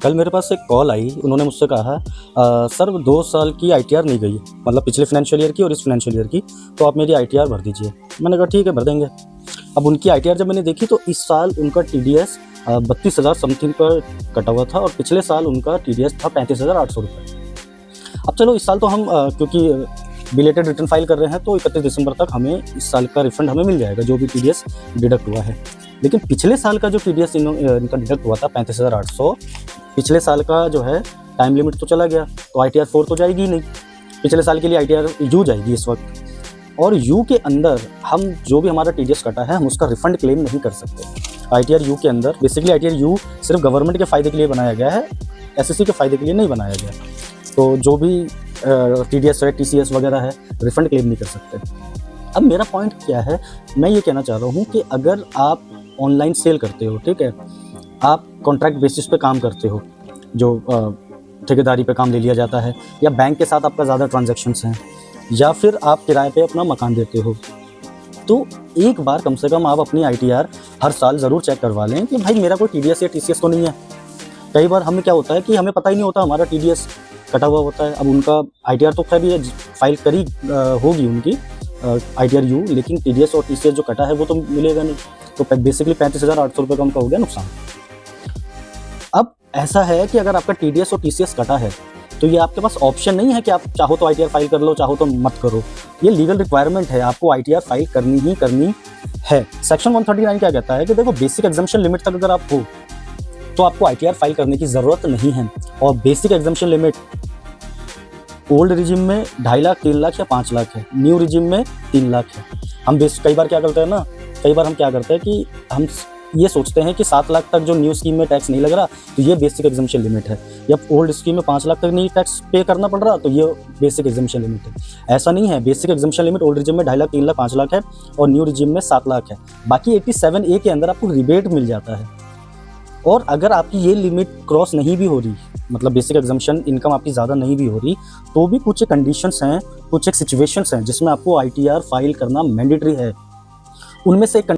कल मेरे पास एक कॉल आई, उन्होंने मुझसे कहा सर 2 साल की आईटीआर नहीं गई, मतलब पिछले फाइनेंशियल ईयर की और इस फाइनेंशियल ईयर की, तो आप मेरी आईटीआर भर दीजिए। मैंने कहा ठीक है भर देंगे। अब उनकी आईटीआर जब मैंने देखी तो इस साल उनका टीडीएस 32,000 समथिंग पर कटा हुआ था और पिछले साल उनका टीडीएस था 35,800 रुपये। अब चलो इस साल तो हम क्योंकि बिलेटेड रिटर्न फाइल कर रहे हैं तो 31 दिसंबर तक हमें इस साल का रिफंड हमें मिल जाएगा जो भी टीडीएस डिडक्ट हुआ है। लेकिन पिछले साल का जो टीडीएस इनका डिडक्ट हुआ था 35,800, पिछले साल का जो है टाइम लिमिट तो चला गया, तो आईटीआर 4 तो जाएगी नहीं, पिछले साल के लिए आईटीआर यू जाएगी इस वक्त। और यू के अंदर हम जो भी हमारा टीडीएस कटा है हम उसका रिफंड क्लेम नहीं कर सकते। आईटीआर यू के अंदर बेसिकली आईटीआर यू सिर्फ गवर्नमेंट के फ़ायदे के लिए बनाया गया है, एसएससी के फ़ायदे के लिए नहीं बनाया गया। तो जो भी टीडीएस है, टीसीएस वगैरह है, रिफंड क्लेम नहीं कर सकते। अब मेरा पॉइंट क्या है, मैं ये कहना चाह रहा हूँ कि अगर आप ऑनलाइन सेल करते हो, ठीक है, आप कॉन्ट्रैक्ट बेसिस पे काम करते हो, जो ठेकेदारी पे काम ले लिया जाता है, या बैंक के साथ आपका ज़्यादा ट्रांजैक्शंस हैं, या फिर आप किराए पे अपना मकान देते हो, तो एक बार कम से कम आप अपनी आईटीआर हर साल ज़रूर चेक करवा लें कि भाई मेरा कोई टीडीएस या टीसीएस तो नहीं है। कई बार हमें क्या होता है कि हमें पता ही नहीं होता हमारा टीडीएस कटा हुआ होता है। अब उनका आईटीआर तो खैर भी फाइल करी होगी उनकी आईटीआर यू, लेकिन टीडीएस और टीसीएस जो कटा है वो तो मिलेगा नहीं, तो बेसिकली 35,800 रुपये का उनका हो गया नुकसान। अब ऐसा है कि अगर आपका टीडीएस और टीसीएस कटा है तो ये आपके पास ऑप्शन नहीं है कि आप चाहो तो आईटीआर फाइल कर लो, चाहो तो मत करो। ये लीगल रिक्वायरमेंट है, आपको आईटीआर फाइल करनी ही करनी है। सेक्शन 139 क्या कहता है कि देखो बेसिक एग्जम्पशन लिमिट तक अगर आप हो तो आपको आईटीआर फाइल करने की ज़रूरत नहीं है। और basic exemption limit old regime में 2.5 लाख, 3 लाख या 5 लाख है, न्यू रिजिम में 3 लाख है। हम कई बार क्या करते हैं ना, कई बार हम क्या करते हैं कि हम ये सोचते हैं कि 7 लाख तक जो न्यू स्कीम में टैक्स नहीं लग रहा तो ये बेसिक एग्जम्पशन लिमिट है, या ओल्ड स्कीम में 5 लाख तक नहीं टैक्स पे करना पड़ रहा तो ये बेसिक एग्जम्पशन लिमिट है। ऐसा नहीं है, basic exemption limit old regime में 2.5 लाख, 3 लाख, 5 लाख है और न्यू रिजिम में 7 लाख है। बाकी 87A के अंदर आपको रिबेट मिल जाता है। और अगर आपकी ये लिमिट क्रॉस नहीं भी हो रही, मतलब बेसिक एग्जम्पशन इनकम आपकी ज़्यादा नहीं भी हो रही, तो भी कुछ कंडीशंस हैं, कुछ एक सिचुएशंस हैं जिसमें आपको आईटीआर फाइल करना मैंडेटरी है। उनमें से